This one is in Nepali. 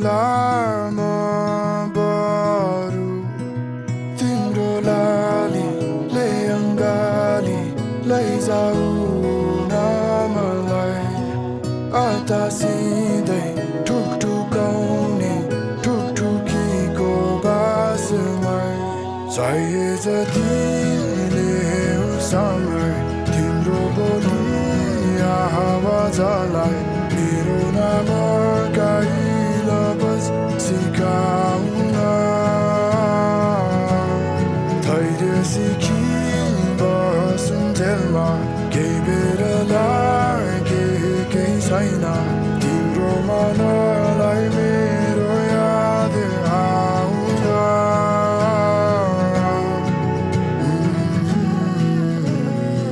लामो बरु तिम्रो लालीले अङ्गाली लैजाऊ न मलाई अतासिँदै ठुकठुकाउने ठुकठुकीको बासमा चाहिए जति ल्याऊ समय तिम्रो बोली हावा जलाए मेरो नाम गाइल बस सिकाउन धैर्य सिकी बसुन्जेलमा केही बेर लागे केही छैन